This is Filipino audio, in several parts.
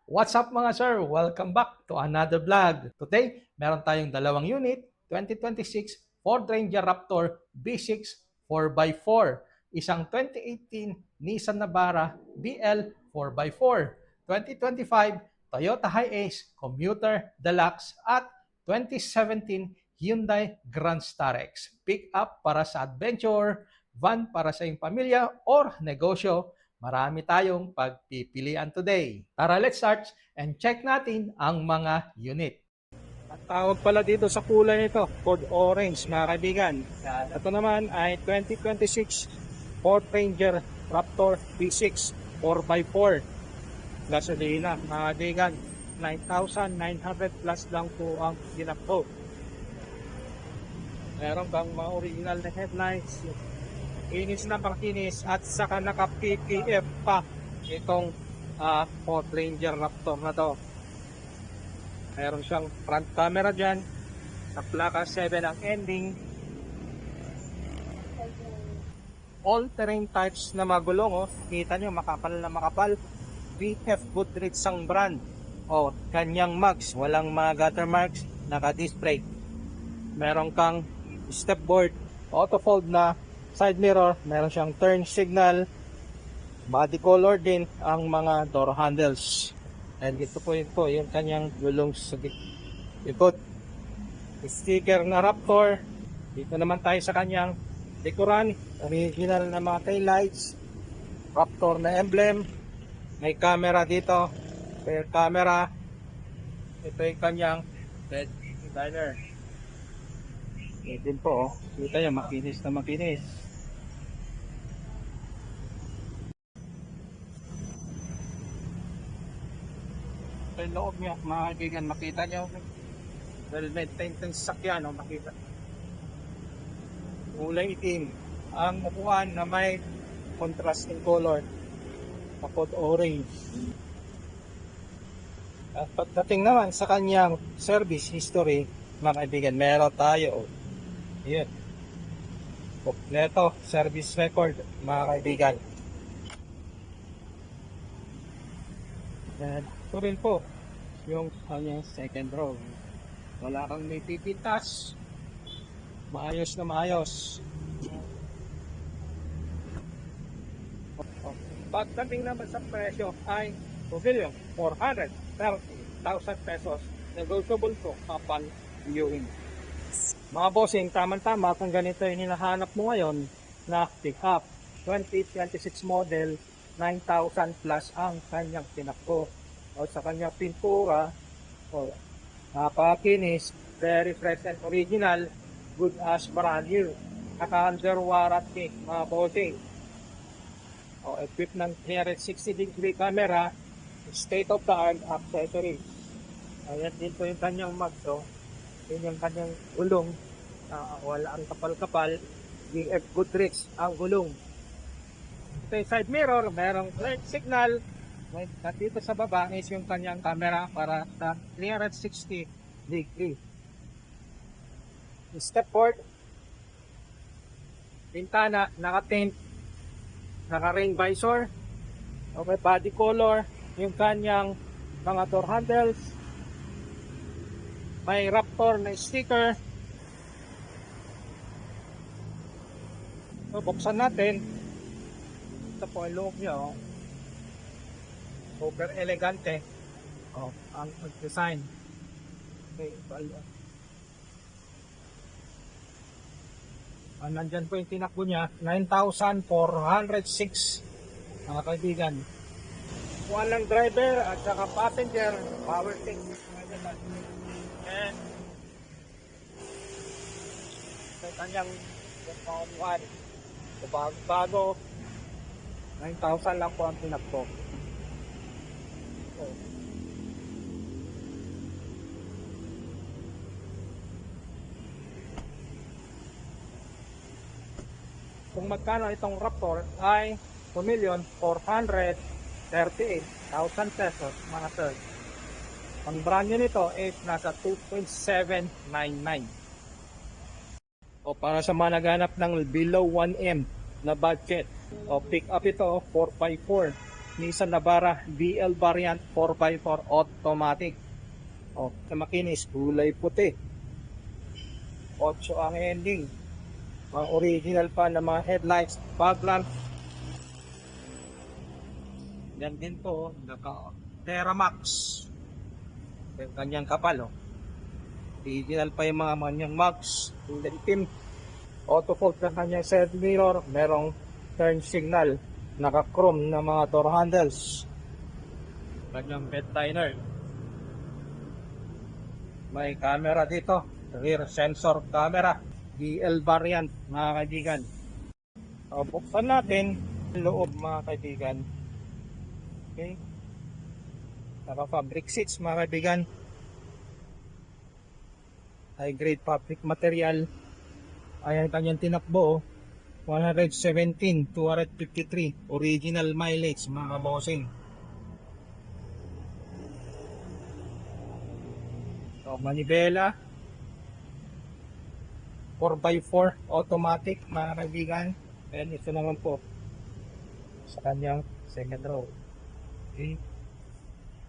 What's up mga sir? Welcome back to another vlog. Today, meron tayong dalawang unit, 2026 Ford Ranger Raptor B6 4x4. Isang 2018 Nissan Navara BL 4x4. 2025 Toyota Hiace Commuter Deluxe at 2017 Hyundai Grand Starex. Pick up para sa adventure, van para sa iyong pamilya or negosyo. Marami tayong pagpipilian today. Tara, let's start and check natin ang mga unit. Ang tawag pala dito sa kulay nito, Ford Orange, mga kaibigan. Ito naman ay 2026 Ford Ranger Raptor V6 4x4. Gasolina, mga kaibigan. 9,900 plus lang po ang ginakbo. Meron bang mga original na headlights, inis na pangkinis at saka naka-PPF pa itong Ford Ranger Raptor na to. Meron siyang front camera dyan, sa plaka 7 ang ending. All-terrain types na magulong, kita nyo makapal na makapal. VF Goodrich ang brand. Kanyang mags, walang mga gutter marks, naka-disc brake. Meron kang step board, auto fold na side mirror, meron siyang turn signal, body color din ang mga door handles. And ito po yung kanyang gulong sa likod. Sticker na Raptor. Dito naman tayo sa kanyang likuran, original na mga tail lights, Raptor na emblem, may camera dito, rear camera. Ito yung kanyang bed liner. Ito din po, kita nyo, makinis na makinis. Ito yung loob niya, mga kaibigan, makita nyo. Well maintained sasakyan, makita. Kulay itim. Ang upuan na may contrasting color, kapot orange. At pagdating naman sa kanyang service history, mga kaibigan, meron tayo. Yun. Kompleto, service record, mga kaibigan. Yan. Ito rin po yung kanyang second row. Wala kang may pipintas. Maayos na maayos. Pagdating naman sa presyo ay pavilion 430,000 pesos. Negotiable po upon viewing. Mga bossing, tama-tama kung ganito yung hinahanap mo ngayon na pick up 2026 model, 9,000 plus ang kanyang tinakbo. Sa kanyang pintura, napakinis, very fresh and original, good as brand new. Naka-under warranty, mga bossing. Equipped ng 360-degree camera, state-of-the-art accessories. Ayan din po yung kanyang mag. Yun yung kanyang gulong. Wala ang kapal-kapal. VF Goodrich ang gulong. Ito yung side mirror, merong light signal. At dito sa baba is yung kanyang camera para sa 360 degree. Step board, pintana, naka-tint, naka-rain visor, okay, body color, yung kanyang mga door handles, may Raptor na sticker. So, buksan natin. Ito po ang look niya. Super elegante ang design. Okay, nandyan po yung tinakbo niya, 9,406, mga kaibigan. Walang driver at saka passenger, power tank. And sa kanyang pangumuhan, bago 9,000 lang po ang tinakbo. Kung magkano itong Raptor ay 2,438,000 pesos, mga sir. Ang brand nyo nito is nasa 2.799. Para sa mga naghanap ng below 1M na budget, pick up ito 4x4. Nissan Navara BL variant 4x4 automatic. O, sa makinis, kulay puti. 8 ang ending. Mga original pa na mga headlights, fog lamp. Yan din po, naka Teramax. Yung kanyang kapal, oh. Original pa yung mga manyang mags. Yung itim. Auto fold na kanyang side mirror. Merong turn signal. Naka-chrome na mga door handles. Kanyang bed liner. May camera dito. Rear sensor camera. DL variant, mga kaibigan. O, buksan natin loob, mga kaibigan. Okay. Naka-fabric seats, mga kaibigan. High grade fabric material. Ayan kanyang tinakbo, 117,253 original mileage, mga bossing. So, manibela 4x4 automatic, mga kaibigan. And ito naman po sa kanyang second row. Okay.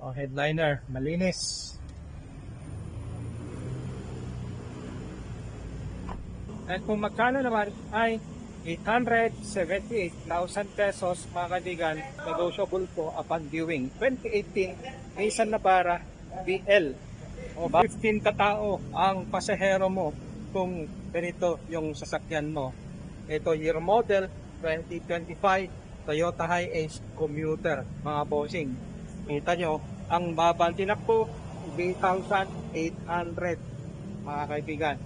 O, headliner malinis. At kung magkano naman ay 878,000 pesos, mga kaibigan, negotiable po upon viewing. 2018 Nissan Navara BL. O 15 katao ang pasahero mo kung ganito yung sasakyan mo. Ito year model 2025 Toyota Hiace Commuter, mga bossing. Kita nyo, ang babang tinakbo 3,800, mga kaibigan.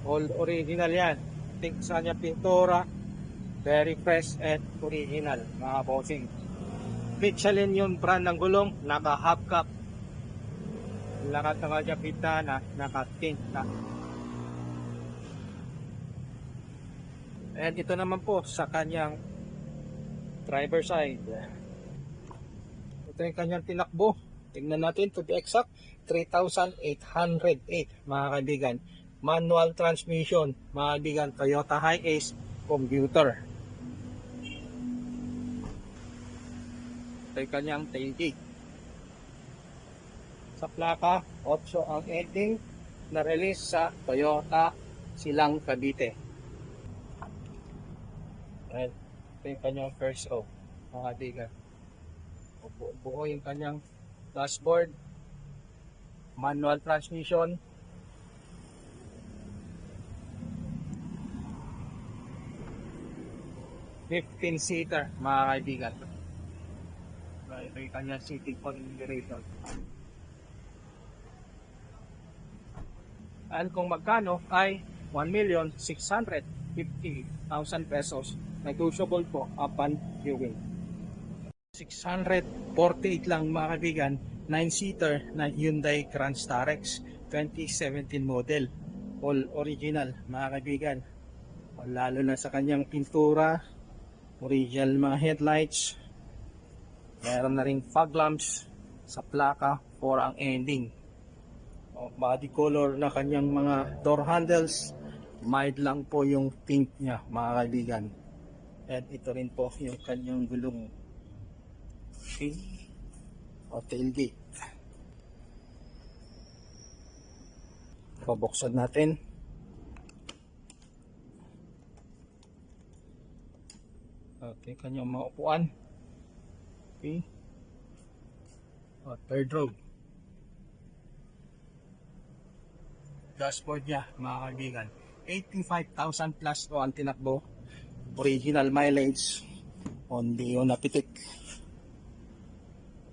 All original yan. Think sa niya pintura, very fresh and original, mga bossing. Michelin yung brand ng gulong, naka-half cap. Lakat ng kanya pitana, naka-tint na. And ito naman po sa kanyang driver side. Ito yung kanyang tinakbo. Tingnan natin to be exact, 3,808, mga kaibigan. Manual transmission, mga kaibigan, Toyota Hiace Commuter. Ito yung kanyang tailgate. Sa plaka, 8 ang ending na release sa Toyota Silang Cavite. And ito yung kanyang first row, mga kaibigan. Buo yung kanyang dashboard, manual transmission, /15-seater, mga kaibigan. Ito yung kanyang seating configuration. And kung magkano ay 1,650,000 pesos, negotiable po upon viewing. 648 lang, mga kaibigan, 9-seater na Hyundai Grand Starex 2017 model. All original, mga kaibigan. Lalo na sa kanyang pintura, original mga headlights. Meron na ring fog lamps sa plaka for ang ending. Body color na kanyang mga door handles, mild lang po yung tint niya, mga kaibigan. At ito rin po yung kanyang gulong. Okay. O, tailgate. Pabuksan natin. Okay, kanyang mga upuan. Okay. O, third row. Dashboard niya, mga kaibigan, 85,000 plus o ang tinakbo. Original mileage, only on napitik.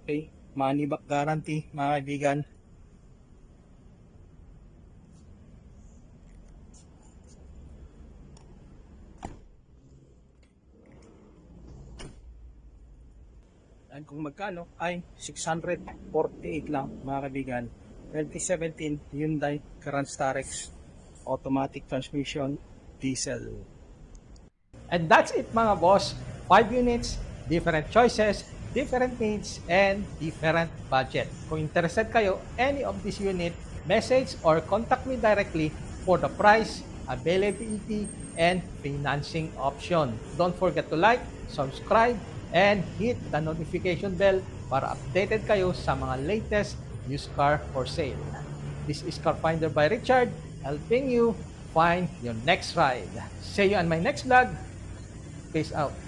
Okay, money back guarantee, mga kaibigan. And kung magkano ay 648 lang, mga kaibigan. 2017 Hyundai Grand Starex automatic transmission diesel. And that's it, mga boss. 5 units, different choices, different needs, and different budget. Kung interested kayo, any of this unit, message or contact me directly for the price, availability, and financing option. Don't forget to like, subscribe, and hit the notification bell para updated kayo sa mga latest used car for sale. This is Car Finder by Richard, helping you find your next ride. See you on my next vlog. Peace out.